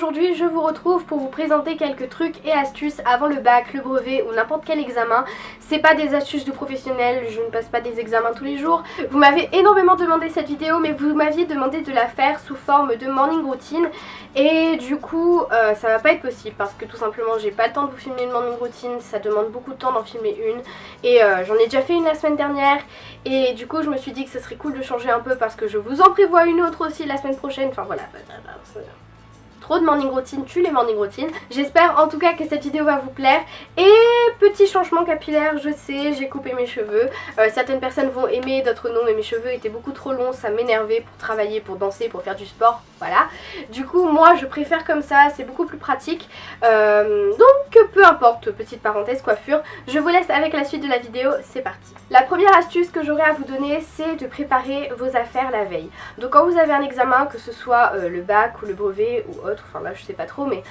aujourd'hui je vous retrouve pour vous présenter quelques trucs et astuces avant le bac, le brevet ou n'importe quel examen. C'est pas des astuces de professionnels, je ne passe pas des examens tous les jours. Vous m'avez énormément demandé cette vidéo, mais vous m'aviez demandé de la faire sous forme de morning routine. Et du coup ça va pas être possible parce que tout simplement j'ai pas le temps de vous filmer une morning routine, ça demande beaucoup de temps d'en filmer une. Et j'en ai déjà fait une la semaine dernière. Et du coup je me suis dit que ce serait cool de changer un peu parce que je vous en prévois une autre aussi la semaine prochaine. Enfin voilà, trop de morning routine tue les morning routines. J'espère en tout cas que cette vidéo va vous plaire. Et petit changement capillaire, je sais, j'ai coupé mes cheveux. Certaines personnes vont aimer, d'autres non, mais mes cheveux étaient beaucoup trop longs, ça m'énervait pour travailler, pour danser, pour faire du sport, voilà. Du coup moi je préfère comme ça, c'est beaucoup plus pratique. Donc peu importe, petite parenthèse coiffure. Je vous laisse avec la suite de la vidéo, c'est parti. La première astuce que j'aurai à vous donner, c'est de préparer vos affaires la veille. Donc quand vous avez un examen, que ce soit le bac ou le brevet ou autre, enfin là je sais pas trop, mais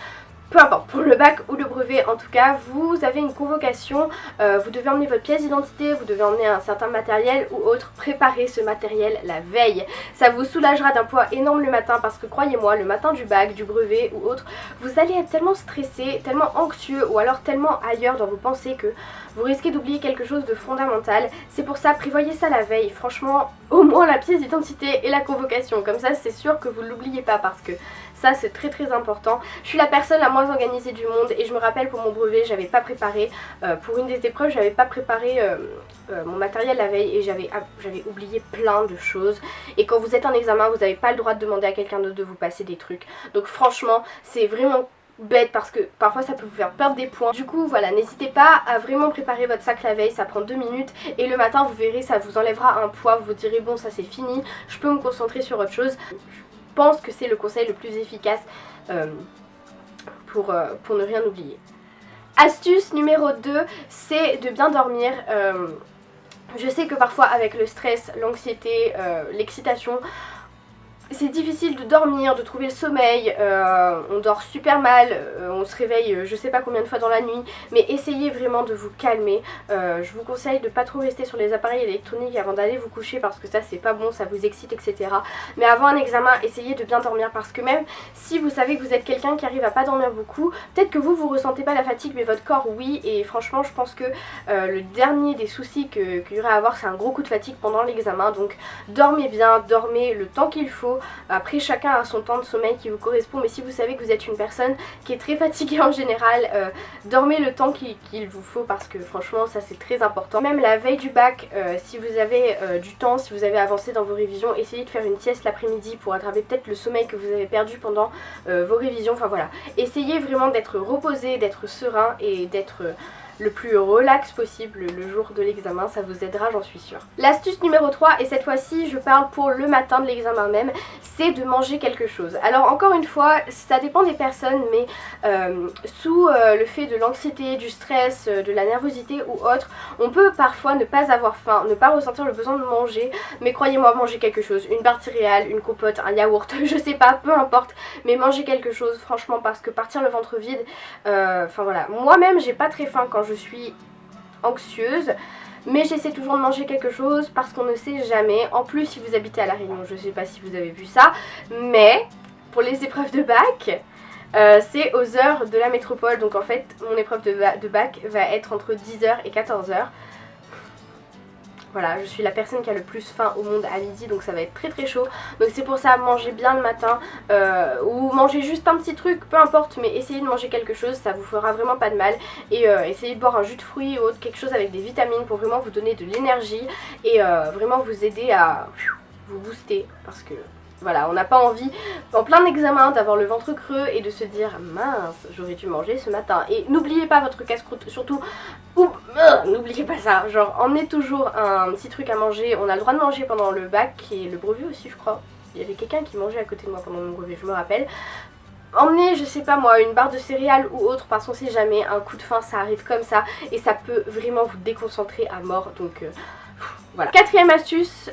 peu importe, pour le bac ou le brevet en tout cas, vous avez une convocation, vous devez emmener votre pièce d'identité, vous devez emmener un certain matériel ou autre, préparer ce matériel la veille. Ça vous soulagera d'un poids énorme le matin parce que croyez-moi, le matin du bac, du brevet ou autre, vous allez être tellement stressé, tellement anxieux ou alors tellement ailleurs dans vos pensées que vous risquez d'oublier quelque chose de fondamental. C'est pour ça, prévoyez ça la veille, franchement, au moins la pièce d'identité et la convocation, comme ça c'est sûr que vous ne l'oubliez pas parce que ça c'est très important. Je suis la personne la moins organisée du monde et je me rappelle pour mon brevet j'avais pas préparé, pour une des épreuves j'avais pas préparé mon matériel la veille et j'avais oublié plein de choses. Et quand vous êtes en examen vous n'avez pas le droit de demander à quelqu'un d'autre de vous passer des trucs. Donc franchement c'est vraiment bête parce que parfois ça peut vous faire perdre des points. Du coup voilà, n'hésitez pas à vraiment préparer votre sac la veille, ça prend 2 minutes et le matin vous verrez ça vous enlèvera un poids, vous vous direz bon ça c'est fini, je peux me concentrer sur autre chose. Je pense que c'est le conseil le plus efficace pour ne rien oublier. Astuce numéro 2, c'est de bien dormir. Je sais que parfois avec le stress, l'anxiété, l'excitation, c'est difficile de dormir, de trouver le sommeil, on dort super mal, on se réveille je sais pas combien de fois dans la nuit, mais essayez vraiment de vous calmer. Je vous conseille de pas trop rester sur les appareils électroniques avant d'aller vous coucher parce que ça c'est pas bon, ça vous excite etc. Mais avant un examen, essayez de bien dormir parce que même si vous savez que vous êtes quelqu'un qui arrive à pas dormir beaucoup, peut-être que vous ressentez pas la fatigue mais votre corps oui, et franchement je pense que le dernier des soucis qu'il y aurait à avoir c'est un gros coup de fatigue pendant l'examen. Donc dormez bien, dormez le temps qu'il faut. Après chacun a son temps de sommeil qui vous correspond, mais si vous savez que vous êtes une personne qui est très fatiguée en général, dormez le temps qu'il vous faut parce que franchement ça c'est très important. Même la veille du bac, si vous avez du temps, si vous avez avancé dans vos révisions, essayez de faire une sieste l'après-midi pour attraper peut-être le sommeil que vous avez perdu pendant vos révisions. Enfin voilà, essayez vraiment d'être reposé, d'être serein et d'être le plus relax possible le jour de l'examen, ça vous aidera j'en suis sûre. L'astuce numéro 3, et cette fois-ci je parle pour le matin de l'examen même, c'est de manger quelque chose. Alors encore une fois, ça dépend des personnes, mais sous le fait de l'anxiété, du stress, de la nervosité ou autre, on peut parfois ne pas avoir faim, ne pas ressentir le besoin de manger, mais croyez-moi, mangez quelque chose, une barre de céréales, une compote, un yaourt, je sais pas, peu importe, mais mangez quelque chose franchement parce que partir le ventre vide, enfin voilà, moi-même j'ai pas très faim quand je suis anxieuse, mais j'essaie toujours de manger quelque chose parce qu'on ne sait jamais. En plus si vous habitez à La Réunion, je sais pas si vous avez vu ça, mais pour les épreuves de bac c'est aux heures de la métropole, donc en fait mon épreuve de bac va être entre 10h et 14h. Voilà, je suis la personne qui a le plus faim au monde à midi, donc ça va être très chaud. Donc c'est pour ça, mangez bien le matin, ou mangez juste un petit truc, peu importe, mais essayez de manger quelque chose, ça vous fera vraiment pas de mal. Et essayez de boire un jus de fruits ou autre, quelque chose avec des vitamines pour vraiment vous donner de l'énergie et vraiment vous aider à vous booster. Parce que voilà, on n'a pas envie en plein examen d'avoir le ventre creux et de se dire mince, j'aurais dû manger ce matin. Et n'oubliez pas votre casse-croûte, surtout, n'oubliez pas ça, genre emmenez toujours un petit truc à manger. On a le droit de manger pendant le bac et le brevet aussi je crois. Il y avait quelqu'un qui mangeait à côté de moi pendant mon brevet, je me rappelle. Emmenez, je sais pas moi, une barre de céréales ou autre parce qu'on sait jamais, un coup de faim ça arrive comme ça et ça peut vraiment vous déconcentrer à mort. Donc Voilà. Quatrième astuce,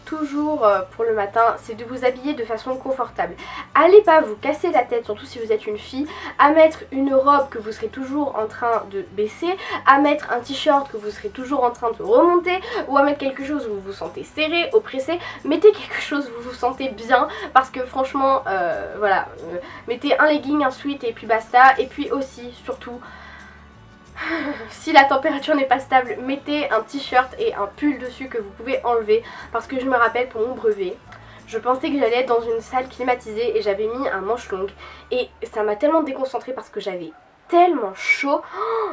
toujours pour le matin, c'est de vous habiller de façon confortable. Allez pas vous casser la tête, surtout si vous êtes une fille, à mettre une robe que vous serez toujours en train de baisser, à mettre un t-shirt que vous serez toujours en train de remonter, ou à mettre quelque chose où vous vous sentez serré, oppressé. Mettez quelque chose où vous vous sentez bien, parce que franchement, voilà, mettez un legging, un sweat et puis basta. Et puis aussi, surtout, si la température n'est pas stable, mettez un t-shirt et un pull dessus que vous pouvez enlever, parce que je me rappelle pour mon brevet, je pensais que j'allais être dans une salle climatisée et j'avais mis un manche longue et ça m'a tellement déconcentrée parce que j'avais tellement chaud,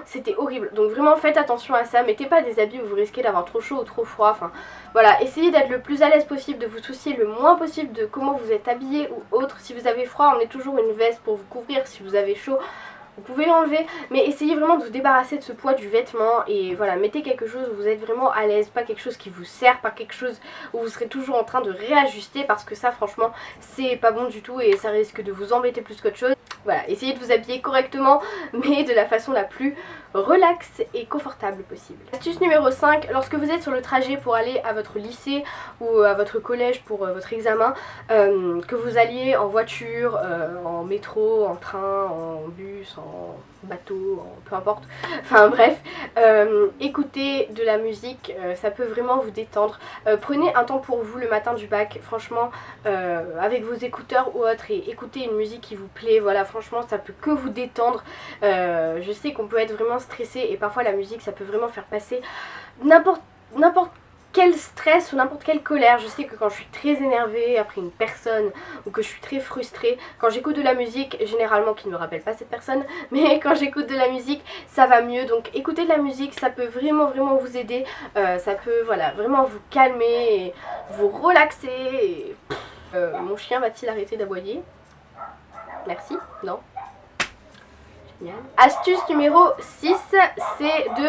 c'était horrible. Donc vraiment faites attention à ça, mettez pas des habits où vous risquez d'avoir trop chaud ou trop froid, enfin voilà, essayez d'être le plus à l'aise possible, de vous soucier le moins possible de comment vous êtes habillé ou autre. Si vous avez froid, on met toujours une veste pour vous couvrir. Si vous avez chaud, vous pouvez l'enlever, mais essayez vraiment de vous débarrasser de ce poids du vêtement et voilà, mettez quelque chose où vous êtes vraiment à l'aise, pas quelque chose qui vous sert, pas quelque chose où vous serez toujours en train de réajuster, parce que ça franchement c'est pas bon du tout et ça risque de vous embêter plus qu'autre chose. Voilà, essayez de vous habiller correctement mais de la façon la plus relax et confortable possible. Astuce numéro 5, lorsque vous êtes sur le trajet pour aller à votre lycée ou à votre collège pour votre examen, que vous alliez en voiture, en métro, en train, en bus, en bateau, peu importe, enfin bref, écoutez de la musique, ça peut vraiment vous détendre. Prenez un temps pour vous le matin du bac, franchement, avec vos écouteurs ou autres, et écoutez une musique qui vous plaît. Voilà, franchement ça peut que vous détendre. Je sais qu'on peut être vraiment stressé et parfois la musique ça peut vraiment faire passer n'importe quel stress ou n'importe quelle colère. Je sais que quand je suis très énervée après une personne ou que je suis très frustrée, quand j'écoute de la musique, généralement qui ne me rappelle pas cette personne, mais quand j'écoute de la musique ça va mieux. Donc écouter de la musique, ça peut vraiment vous aider, ça peut voilà vraiment vous calmer et vous relaxer et... mon chien va-t-il arrêter d'aboyer? Merci, non. Génial. Astuce numéro 6, c'est de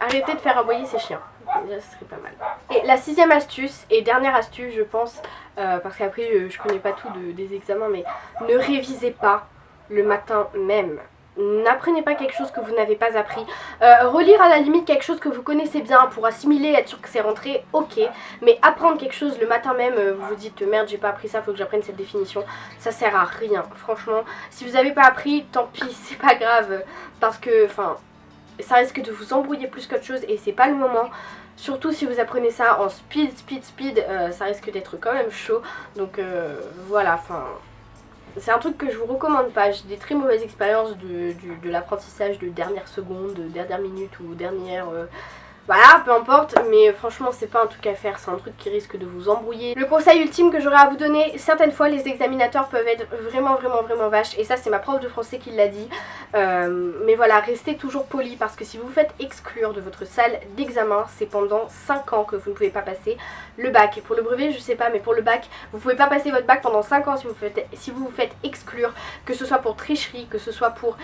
arrêter de faire aboyer ses chiens. Déjà ce serait pas mal. Et la sixième astuce et dernière astuce je pense, parce qu'après je connais pas tout des examens, mais ne révisez pas le matin même. N'apprenez pas quelque chose que vous n'avez pas appris. Relire à la limite quelque chose que vous connaissez bien pour assimiler, être sûr que c'est rentré, ok. Mais apprendre quelque chose le matin même, vous vous dites merde j'ai pas appris ça, faut que j'apprenne cette définition, ça sert à rien. Franchement, si vous n'avez pas appris, tant pis, c'est pas grave. Parce que, enfin, ça risque de vous embrouiller plus qu'autre chose et c'est pas le moment. Surtout si vous apprenez ça en speed, ça risque d'être quand même chaud. Donc voilà, enfin... C'est un truc que je vous recommande pas. J'ai des très mauvaises expériences de l'apprentissage de dernière seconde, de dernière minute ou dernière... Voilà, peu importe, mais franchement c'est pas un truc à faire, c'est un truc qui risque de vous embrouiller. Le conseil ultime que j'aurais à vous donner, certaines fois les examinateurs peuvent être vraiment vaches, et ça c'est ma prof de français qui l'a dit, mais voilà, restez toujours poli, parce que si vous vous faites exclure de votre salle d'examen, c'est pendant 5 ans que vous ne pouvez pas passer le bac. Pour le brevet je sais pas, mais pour le bac, vous pouvez pas passer votre bac pendant 5 ans si vous vous faites exclure, que ce soit pour tricherie, que ce soit pour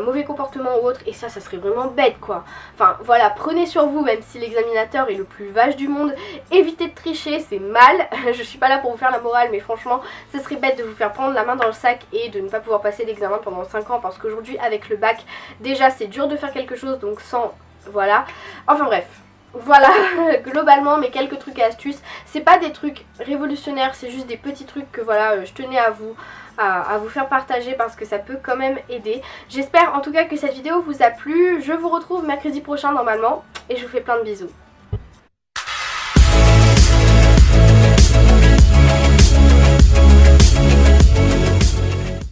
mauvais comportement ou autre, et ça serait vraiment bête quoi. Enfin voilà, prenez sur vous. Même si l'examinateur est le plus vache du monde, évitez de tricher, c'est mal. Je suis pas là pour vous faire la morale, mais franchement ce serait bête de vous faire prendre la main dans le sac et de ne pas pouvoir passer l'examen pendant 5 ans, parce qu'aujourd'hui avec le bac déjà c'est dur de faire quelque chose, donc sans... voilà, enfin bref. Voilà, globalement mes quelques trucs et astuces, c'est pas des trucs révolutionnaires, c'est juste des petits trucs que voilà, je tenais à vous faire partager parce que ça peut quand même aider. J'espère en tout cas que cette vidéo vous a plu, je vous retrouve mercredi prochain normalement et je vous fais plein de bisous.